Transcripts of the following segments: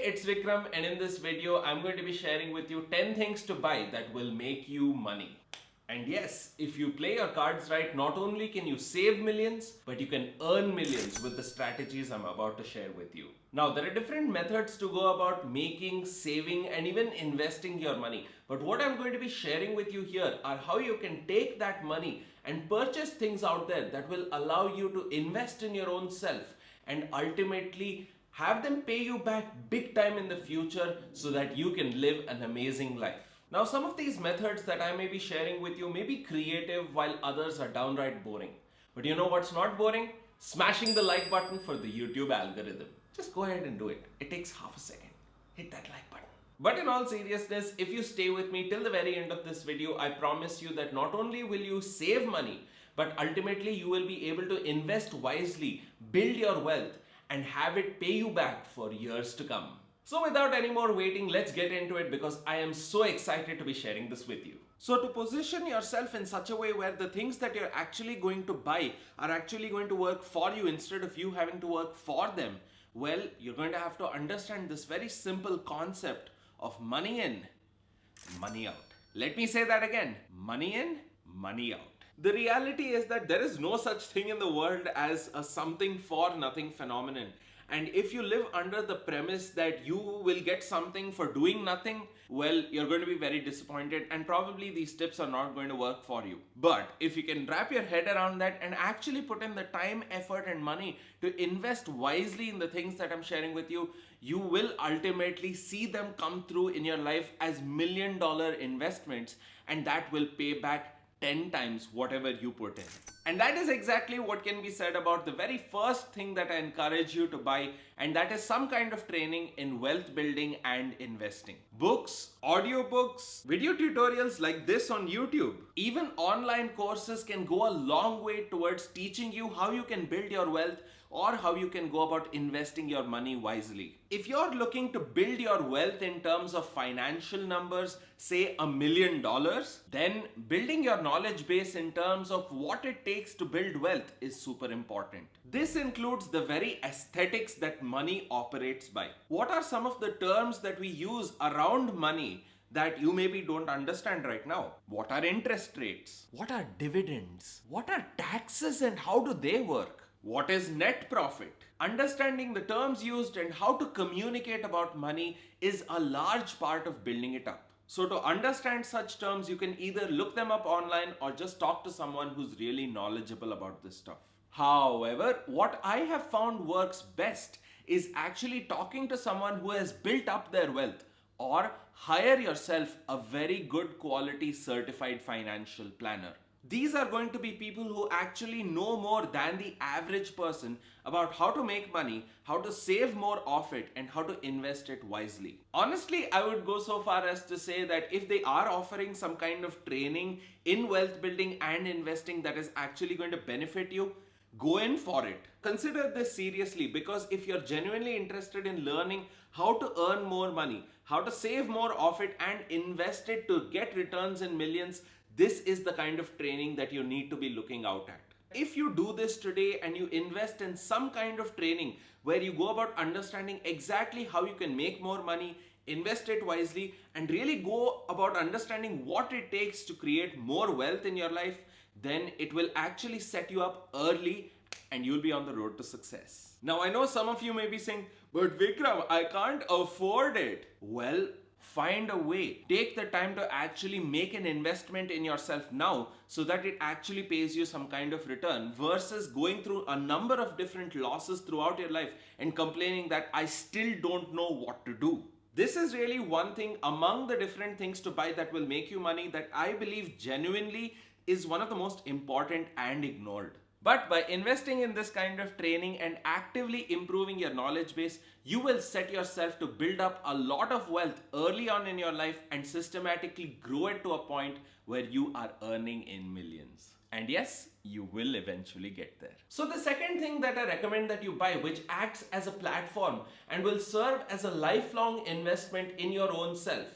it's Vikram, and in this video I'm going to be sharing with you 10 things to buy that will make you money. And yes, if you play your cards right, not only can you save millions, but you can earn millions with the strategies I'm about to share with you. Now, there are different methods to go about making, saving, and even investing your money. But what I'm going to be sharing with you here are how you can take that money and purchase things out there that will allow you to invest in your own self and ultimately have them pay you back big time in the future so that you can live an amazing life. Now, some of these methods that I may be sharing with you may be creative while others are downright boring. But you know what's not boring? Smashing the like button for the YouTube algorithm. Just go ahead and do it. It takes half a second. Hit that like button. But in all seriousness, if you stay with me till the very end of this video, I promise you that not only will you save money, but ultimately you will be able to invest wisely, build your wealth, and have it pay you back for years to come. So without any more waiting, let's get into it because I am so excited to be sharing this with you. So to position yourself in such a way where the things that you're actually going to buy are actually going to work for you instead of you having to work for them, well, you're going to have to understand this very simple concept of money in, money out. Let me say that again. Money in, money out. The reality is that there is no such thing in the world as a something for nothing phenomenon. And if you live under the premise that you will get something for doing nothing, well, you're going to be very disappointed and probably these tips are not going to work for you. But if you can wrap your head around that and actually put in the time, effort, and money to invest wisely in the things that I'm sharing with you, you will ultimately see them come through in your life as million-dollar investments, and that will pay back 10 times whatever you put in. And that is exactly what can be said about the very first thing that I encourage you to buy, and that is some kind of training in wealth building and investing. Books, audiobooks, video tutorials like this on YouTube, even online courses can go a long way towards teaching you how you can build your wealth or how you can go about investing your money wisely. If you're looking to build your wealth in terms of financial numbers, say $1 million, then building your knowledge base in terms of what it takes to build wealth is super important. This includes the very aesthetics that money operates by. What are some of the terms that we use around money that you maybe don't understand right now? What are interest rates? What are dividends? What are taxes and how do they work? What is net profit? Understanding the terms used and how to communicate about money is a large part of building it up. So to understand such terms, you can either look them up online or just talk to someone who's really knowledgeable about this stuff. However, what I have found works best is actually talking to someone who has built up their wealth, or hire yourself a very good quality certified financial planner. These are going to be people who actually know more than the average person about how to make money, how to save more of it, and how to invest it wisely. Honestly, I would go so far as to say that if they are offering some kind of training in wealth building and investing that is actually going to benefit you, go in for it. Consider this seriously, because if you're genuinely interested in learning how to earn more money, how to save more of it and invest it to get returns in millions, this is the kind of training that you need to be looking out at. If you do this today and you invest in some kind of training where you go about understanding exactly how you can make more money, invest it wisely, and really go about understanding what it takes to create more wealth in your life, then it will actually set you up early and you'll be on the road to success. Now, I know some of you may be saying, but Vikram, I can't afford it. Well, find a way. Take the time to actually make an investment in yourself now so that it actually pays you some kind of return, versus going through a number of different losses throughout your life and complaining that I still don't know what to do. This is really one thing among the different things to buy that will make you money that I believe genuinely is one of the most important and ignored. But by investing in this kind of training and actively improving your knowledge base, you will set yourself to build up a lot of wealth early on in your life and systematically grow it to a point where you are earning in millions. And yes, you will eventually get there. So the second thing that I recommend that you buy, which acts as a platform and will serve as a lifelong investment in your own self,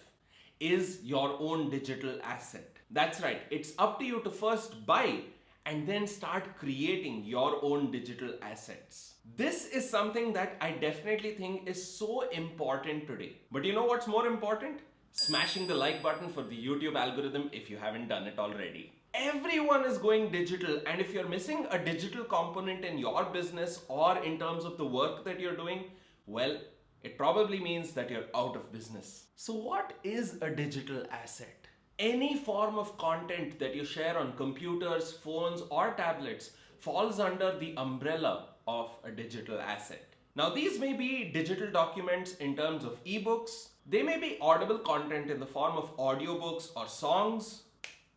is your own digital asset. That's right, it's up to you to first buy and then start creating your own digital assets. This is something that I definitely think is so important today. But you know what's more important? Smashing the like button for the YouTube algorithm if you haven't done it already. Everyone is going digital, and if you're missing a digital component in your business or in terms of the work that you're doing, well, it probably means that you're out of business. So what is a digital asset? Any form of content that you share on computers, phones, or tablets falls under the umbrella of a digital asset. Now, these may be digital documents in terms of ebooks, they may be audible content in the form of audiobooks or songs,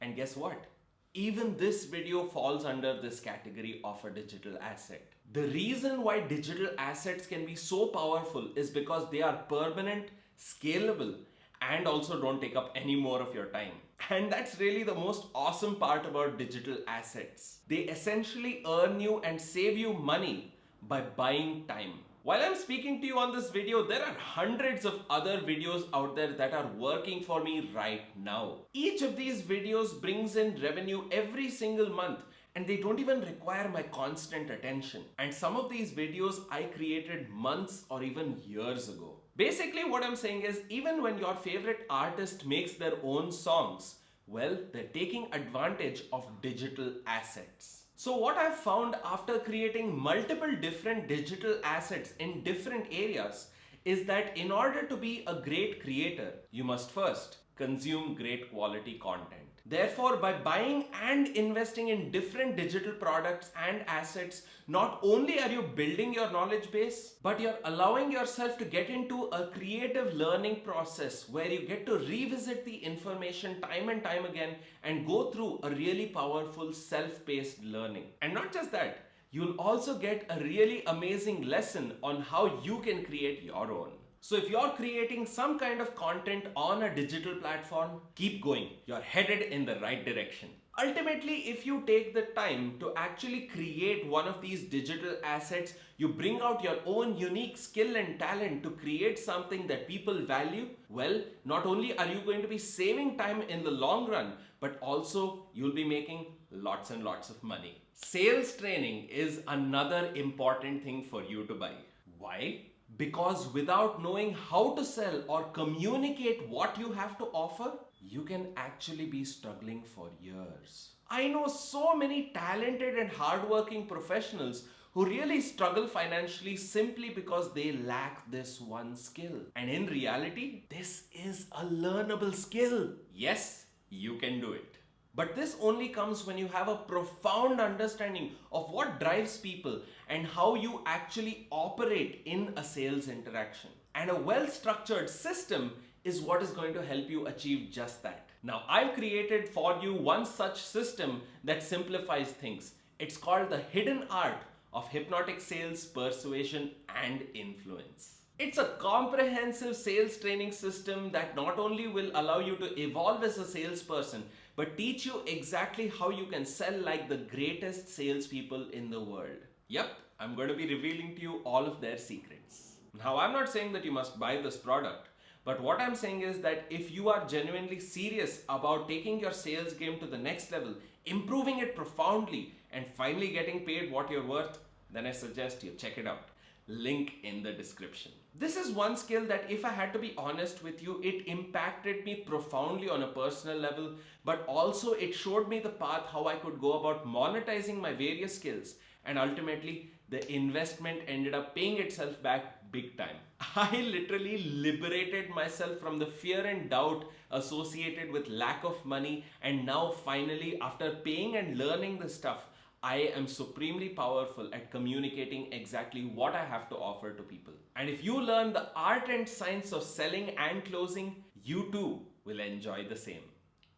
and guess what? Even this video falls under this category of a digital asset. The reason why digital assets can be so powerful is because they are permanent, scalable, and also don't take up any more of your time. And that's really the most awesome part about digital assets. They essentially earn you and save you money by buying time. While I'm speaking to you on this video, there are hundreds of other videos out there that are working for me right now. Each of these videos brings in revenue every single month, and they don't even require my constant attention. And some of these videos I created months or even years ago. Basically, what I'm saying is, even when your favorite artist makes their own songs, well, they're taking advantage of digital assets. So what I've found after creating multiple different digital assets in different areas is that in order to be a great creator, you must first consume great quality content. Therefore, by buying and investing in different digital products and assets, not only are you building your knowledge base, but you're allowing yourself to get into a creative learning process where you get to revisit the information time and time again and go through a really powerful self-paced learning. And not just that, you'll also get a really amazing lesson on how you can create your own. So if you're creating some kind of content on a digital platform, keep going. You're headed in the right direction. Ultimately, if you take the time to actually create one of these digital assets, you bring out your own unique skill and talent to create something that people value, well, not only are you going to be saving time in the long run, but also you'll be making lots and lots of money. Sales training is another important thing for you to buy. Why? Because without knowing how to sell or communicate what you have to offer, you can actually be struggling for years. I know so many talented and hardworking professionals who really struggle financially simply because they lack this one skill. And in reality, this is a learnable skill. Yes, you can do it. But this only comes when you have a profound understanding of what drives people and how you actually operate in a sales interaction. And a well-structured system is what is going to help you achieve just that. Now, I've created for you one such system that simplifies things. It's called the hidden art of hypnotic sales, persuasion, and influence. It's a comprehensive sales training system that not only will allow you to evolve as a salesperson, but teach you exactly how you can sell like the greatest salespeople in the world. Yep, I'm going to be revealing to you all of their secrets. Now, I'm not saying that you must buy this product, but what I'm saying is that if you are genuinely serious about taking your sales game to the next level, improving it profoundly, and finally getting paid what you're worth, then I suggest you check it out. Link in the description. This is one skill that, if I had to be honest with you, it impacted me profoundly on a personal level, but also it showed me the path how I could go about monetizing my various skills, and ultimately the investment ended up paying itself back big time. I literally liberated myself from the fear and doubt associated with lack of money, and now finally, after paying and learning this stuff, I am supremely powerful at communicating exactly what I have to offer to people. And if you learn the art and science of selling and closing, you too will enjoy the same.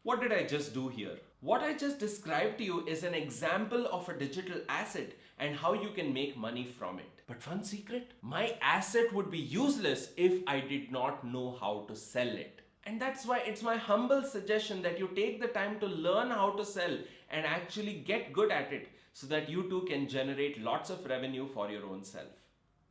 What did I just do here? What I just described to you is an example of a digital asset and how you can make money from it. But fun secret, my asset would be useless if I did not know how to sell it. And that's why it's my humble suggestion that you take the time to learn how to sell and actually get good at it so that you too can generate lots of revenue for your own self.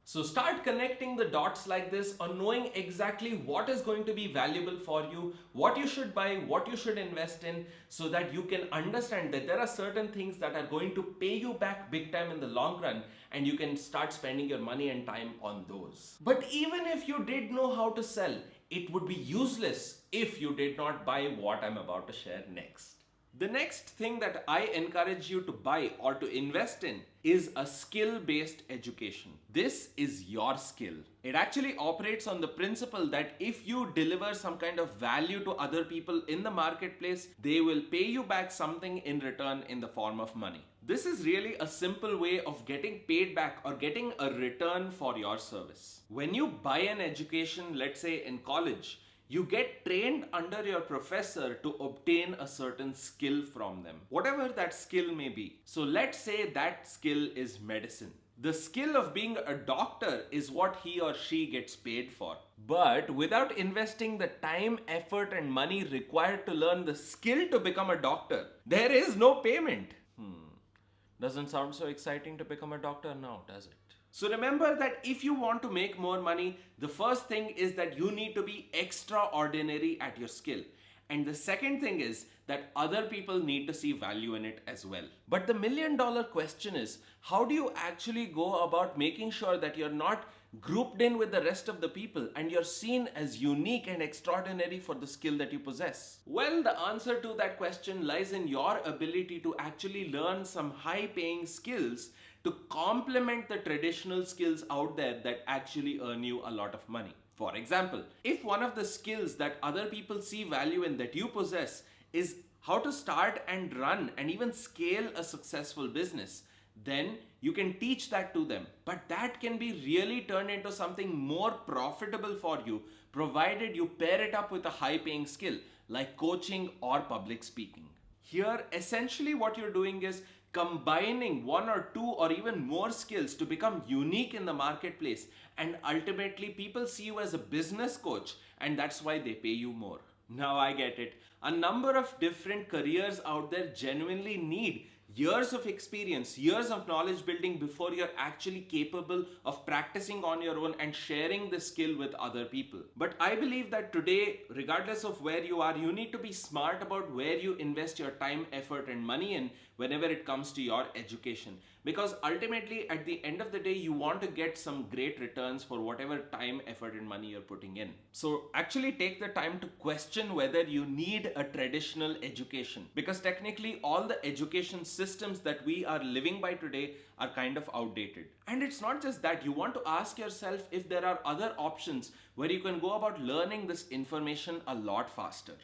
So start connecting the dots like this on knowing exactly what is going to be valuable for you, what you should buy, what you should invest in, so that you can understand that there are certain things that are going to pay you back big time in the long run, and you can start spending your money and time on those. But even if you did know how to sell, it would be useless if you did not buy what I'm about to share next. The next thing that I encourage you to buy or to invest in is a skill-based education. This is your skill. It actually operates on the principle that if you deliver some kind of value to other people in the marketplace, they will pay you back something in return in the form of money. This is really a simple way of getting paid back or getting a return for your service. When you buy an education, let's say in college, you get trained under your professor to obtain a certain skill from them, whatever that skill may be. So let's say that skill is medicine. The skill of being a doctor is what he or she gets paid for. But without investing the time, effort, and money required to learn the skill to become a doctor, there is no payment. Doesn't sound so exciting to become a doctor now, does it? So remember that if you want to make more money, the first thing is that you need to be extraordinary at your skill. And the second thing is that other people need to see value in it as well. But the million-dollar question is, how do you actually go about making sure that you're not grouped in with the rest of the people and you're seen as unique and extraordinary for the skill that you possess? Well, the answer to that question lies in your ability to actually learn some high-paying skills to complement the traditional skills out there that actually earn you a lot of money. For example, if one of the skills that other people see value in that you possess is how to start and run and even scale a successful business, then you can teach that to them. But that can be really turned into something more profitable for you, provided you pair it up with a high-paying skill like coaching or public speaking. Here, essentially what you're doing is combining one or two or even more skills to become unique in the marketplace, and ultimately people see you as a business coach, and that's why they pay you more. Now I get it. A number of different careers out there genuinely need years of experience, years of knowledge building before you're actually capable of practicing on your own and sharing the skill with other people. But I believe that today, regardless of where you are, you need to be smart about where you invest your time, effort, and money in whenever it comes to your education. Because ultimately, at the end of the day, you want to get some great returns for whatever time, effort, and money you're putting in. So actually take the time to question whether you need a traditional education. Because technically, all the education systems that we are living by today are kind of outdated. And it's not just that. You want to ask yourself if there are other options where you can go about learning this information a lot faster.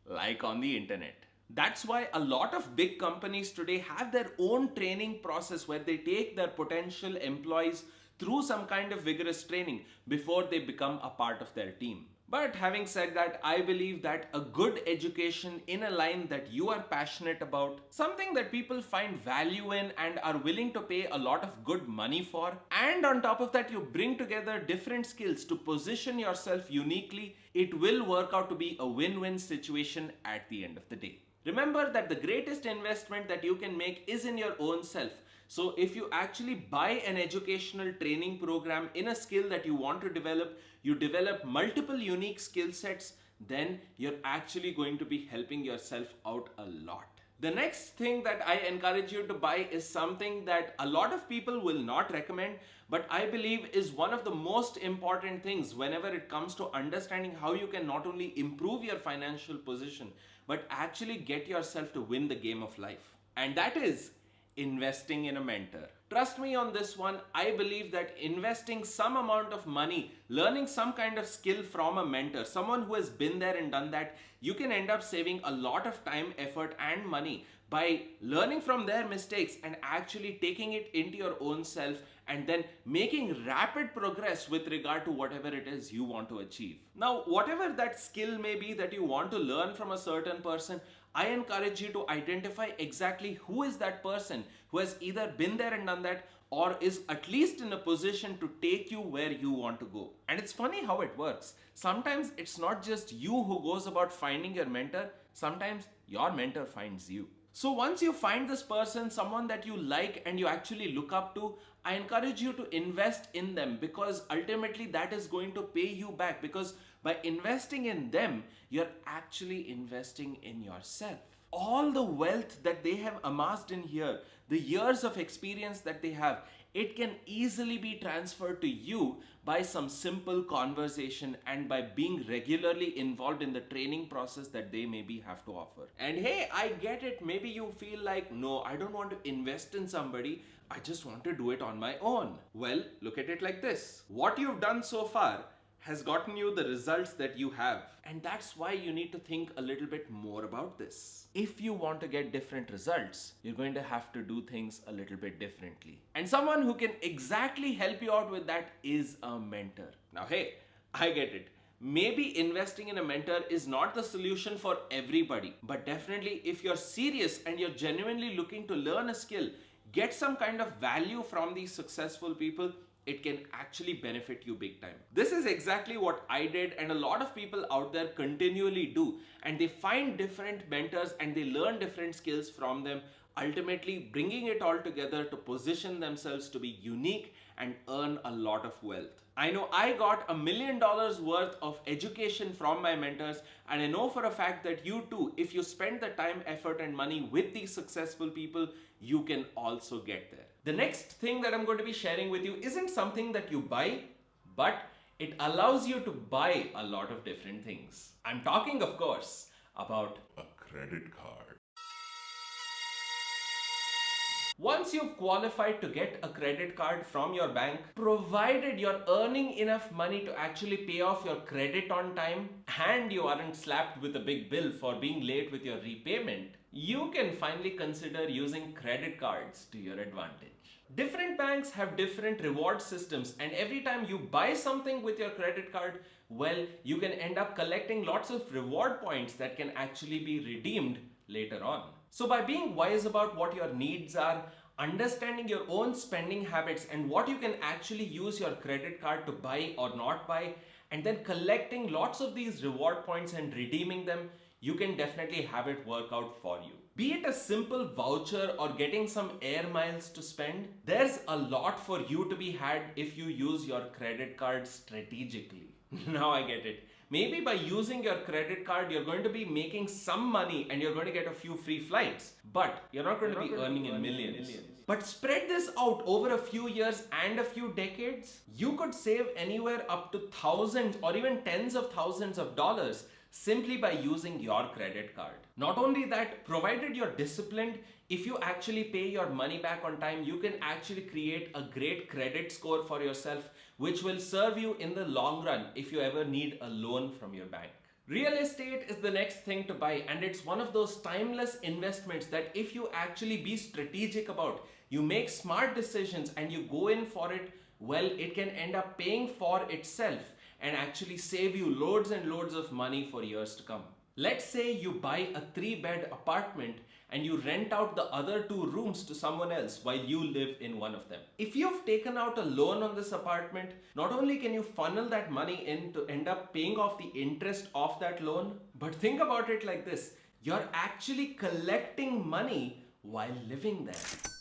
Like on the internet. That's why a lot of big companies today have their own training process where they take their potential employees through some kind of vigorous training before they become a part of their team. But having said that, I believe that a good education in a line that you are passionate about, something that people find value in and are willing to pay a lot of good money for, and on top of that you bring together different skills to position yourself uniquely, it will work out to be a win-win situation at the end of the day. Remember that the greatest investment that you can make is in your own self. So if you actually buy an educational training program in a skill that you want to develop, you develop multiple unique skill sets, then you're actually going to be helping yourself out a lot. The next thing that I encourage you to buy is something that a lot of people will not recommend, but I believe is one of the most important things whenever it comes to understanding how you can not only improve your financial position, but actually get yourself to win the game of life. And that is investing in a mentor. Trust me on this one, I believe that investing some amount of money, learning some kind of skill from a mentor, someone who has been there and done that, you can end up saving a lot of time, effort, and money by learning from their mistakes and actually taking it into your own self and then making rapid progress with regard to whatever it is you want to achieve. Now, whatever that skill may be that you want to learn from a certain person, I encourage you to identify exactly who is that person who has either been there and done that or is at least in a position to take you where you want to go. And it's funny how it works. Sometimes it's not just you who goes about finding your mentor, sometimes your mentor finds you. So once you find this person, someone that you like and you actually look up to, I encourage you to invest in them because ultimately that is going to pay you back, because by investing in them, you're actually investing in yourself. All the wealth that they have amassed in here, the years of experience that they have, it can easily be transferred to you by some simple conversation and by being regularly involved in the training process that they maybe have to offer. And hey, I get it. Maybe you feel like, no, I don't want to invest in somebody. I just want to do it on my own. Well, look at it like this. What you've done so far has gotten you the results that you have. And that's why you need to think a little bit more about this. If you want to get different results, you're going to have to do things a little bit differently. And someone who can exactly help you out with that is a mentor. Now, hey, I get it. Maybe investing in a mentor is not the solution for everybody, but definitely if you're serious and you're genuinely looking to learn a skill, get some kind of value from these successful people, it can actually benefit you big time. This is exactly what I did, and a lot of people out there continually do, and they find different mentors and they learn different skills from them, ultimately bringing it all together to position themselves to be unique and earn a lot of wealth. I know I got $1 million worth of education from my mentors, and I know for a fact that you too, if you spend the time, effort and money with these successful people, you can also get there. The next thing that I'm going to be sharing with you isn't something that you buy, but it allows you to buy a lot of different things. I'm talking, of course, about a credit card. Once you've qualified to get a credit card from your bank, provided you're earning enough money to actually pay off your credit on time and you aren't slapped with a big bill for being late with your repayment, you can finally consider using credit cards to your advantage. Different banks have different reward systems, and every time you buy something with your credit card, well, you can end up collecting lots of reward points that can actually be redeemed later on. So by being wise about what your needs are, understanding your own spending habits and what you can actually use your credit card to buy or not buy, and then collecting lots of these reward points and redeeming them, you can definitely have it work out for you. Be it a simple voucher or getting some air miles to spend, there's a lot for you to be had if you use your credit card strategically. Now I get it. Maybe by using your credit card, you're going to be making some money and you're going to get a few free flights, but you're not going to be earning in millions. But spread this out over a few years and a few decades, you could save anywhere up to thousands or even tens of thousands of dollars simply by using your credit card. Not only that, provided you're disciplined, if you actually pay your money back on time, you can actually create a great credit score for yourself, which will serve you in the long run if you ever need a loan from your bank. Real estate is the next thing to buy, and it's one of those timeless investments that if you actually be strategic about, you make smart decisions and you go in for it, well, it can end up paying for itself and actually save you loads and loads of money for years to come. Let's say you buy a 3-bed apartment and you rent out the other 2 rooms to someone else while you live in one of them. If you've taken out a loan on this apartment, not only can you funnel that money in to end up paying off the interest of that loan, but think about it like this, you're actually collecting money while living there.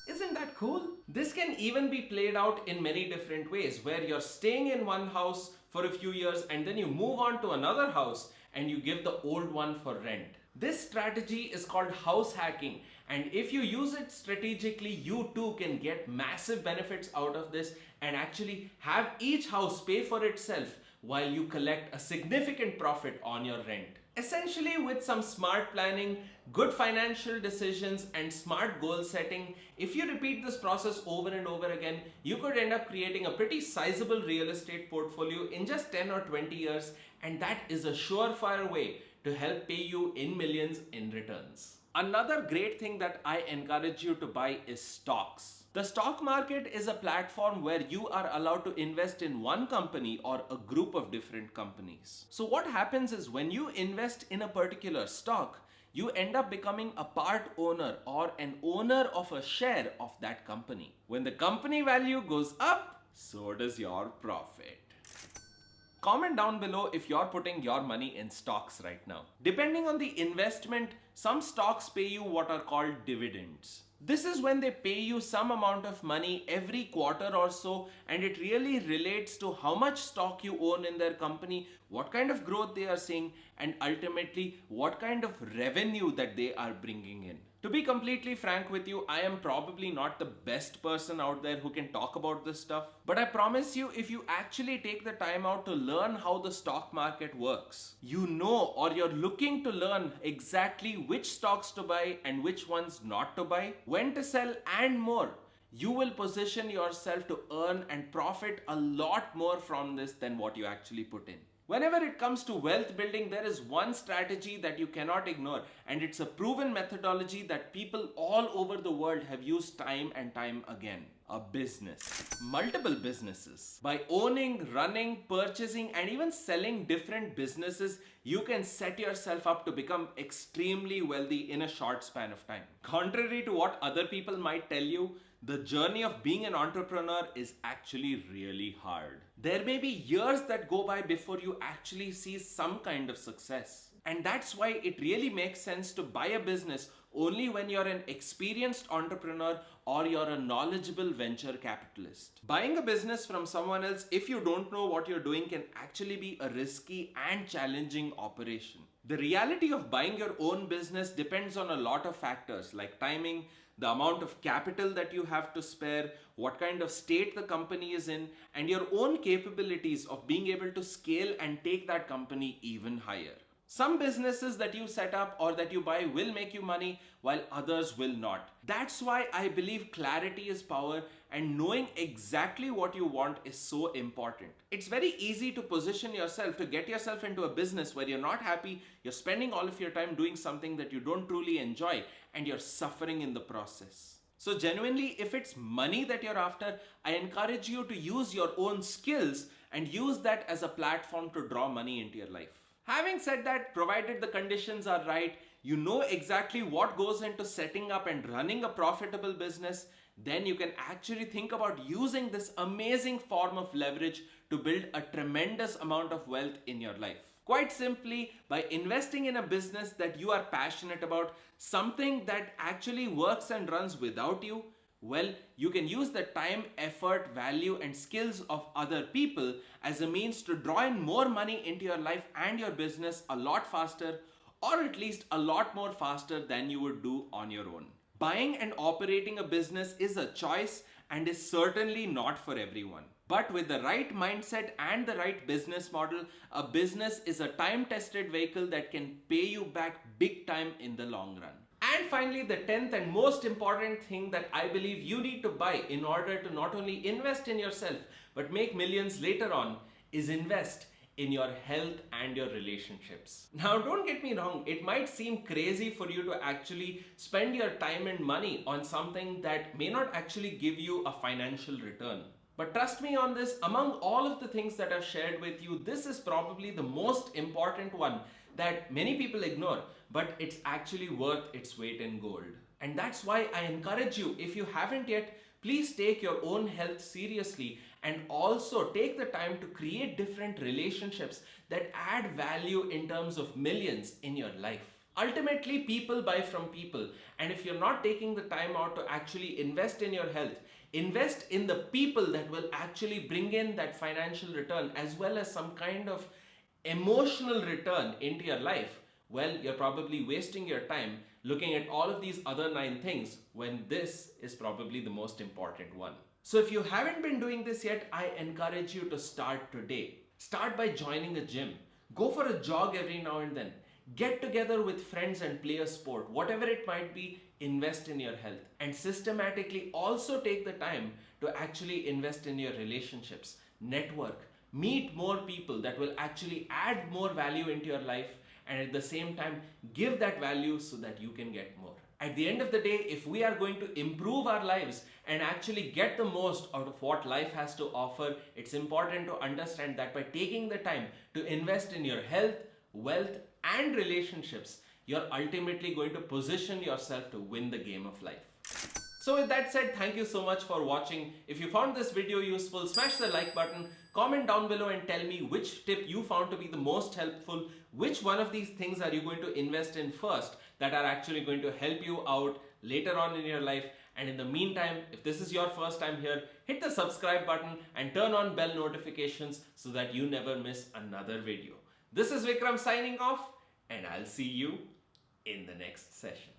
Isn't that cool? This can even be played out in many different ways, where you're staying in one house for a few years and then you move on to another house and you give the old one for rent. This strategy is called house hacking, and if you use it strategically, you too can get massive benefits out of this and actually have each house pay for itself while you collect a significant profit on your rent. Essentially, with some smart planning, good financial decisions and smart goal setting, if you repeat this process over and over again, you could end up creating a pretty sizable real estate portfolio in just 10 or 20 years, and that is a surefire way to help pay you in millions in returns. Another great thing that I encourage you to buy is stocks. The stock market is a platform where you are allowed to invest in one company or a group of different companies. So what happens is when you invest in a particular stock, you end up becoming a part owner or an owner of a share of that company. When the company value goes up, so does your profit. Comment down below if you're putting your money in stocks right now. Depending on the investment, some stocks pay you what are called dividends. This is when they pay you some amount of money every quarter or so, and it really relates to how much stock you own in their company, what kind of growth they are seeing, and ultimately what kind of revenue that they are bringing in. To be completely frank with you, I am probably not the best person out there who can talk about this stuff. But I promise you, if you actually take the time out to learn how the stock market works, you know, or you're looking to learn exactly which stocks to buy and which ones not to buy, when to sell, and more, you will position yourself to earn and profit a lot more from this than what you actually put in. Whenever it comes to wealth building, there is one strategy that you cannot ignore, and it's a proven methodology that people all over the world have used time and time again. A business. Multiple businesses. By owning, running, purchasing, and even selling different businesses, you can set yourself up to become extremely wealthy in a short span of time. Contrary to what other people might tell you, the journey of being an entrepreneur is actually really hard. There may be years that go by before you actually see some kind of success. And that's why it really makes sense to buy a business only when you're an experienced entrepreneur or you're a knowledgeable venture capitalist. Buying a business from someone else, if you don't know what you're doing, can actually be a risky and challenging operation. The reality of buying your own business depends on a lot of factors like timing, the amount of capital that you have to spare, what kind of state the company is in, and your own capabilities of being able to scale and take that company even higher. Some businesses that you set up or that you buy will make you money, while others will not. That's why I believe clarity is power, and knowing exactly what you want is so important. It's very easy to position yourself, to get yourself into a business where you're not happy, you're spending all of your time doing something that you don't truly enjoy, and you're suffering in the process. So genuinely, if it's money that you're after, I encourage you to use your own skills and use that as a platform to draw money into your life. Having said that, provided the conditions are right, you know exactly what goes into setting up and running a profitable business, then you can actually think about using this amazing form of leverage to build a tremendous amount of wealth in your life. Quite simply, by investing in a business that you are passionate about, something that actually works and runs without you, well, you can use the time, effort, value, and skills of other people as a means to draw in more money into your life and your business a lot faster, or at least a lot more faster than you would do on your own. Buying and operating a business is a choice and is certainly not for everyone. But with the right mindset and the right business model, a business is a time-tested vehicle that can pay you back big time in the long run. And finally, the 10th and most important thing that I believe you need to buy in order to not only invest in yourself but make millions later on is invest in your health and your relationships. Now, don't get me wrong, it might seem crazy for you to actually spend your time and money on something that may not actually give you a financial return. But trust me on this, among all of the things that I've shared with you, this is probably the most important one that many people ignore, but it's actually worth its weight in gold. And that's why I encourage you, if you haven't yet, please take your own health seriously and also take the time to create different relationships that add value in terms of millions in your life. Ultimately, people buy from people, and if you're not taking the time out to actually invest in your health, invest in the people that will actually bring in that financial return as well as some kind of emotional return into your life, well, you're probably wasting your time looking at all of these other 9 things when this is probably the most important one. So if you haven't been doing this yet, I encourage you to start today. Start by joining a gym. Go for a jog every now and then. Get together with friends and play a sport. Whatever it might be, invest in your health. And systematically also take the time to actually invest in your relationships, network, meet more people that will actually add more value into your life, and at the same time give that value so that you can get more. At the end of the day, if we are going to improve our lives and actually get the most out of what life has to offer, it's important to understand that by taking the time to invest in your health, wealth, and relationships, you're ultimately going to position yourself to win the game of life. So with that said, thank you so much for watching. If you found this video useful, smash the like button, comment down below and tell me which tip you found to be the most helpful. Which one of these things are you going to invest in first that are actually going to help you out later on in your life. And in the meantime, if this is your first time here, hit the subscribe button and turn on bell notifications so that you never miss another video. This is Vikram signing off, and I'll see you in the next session.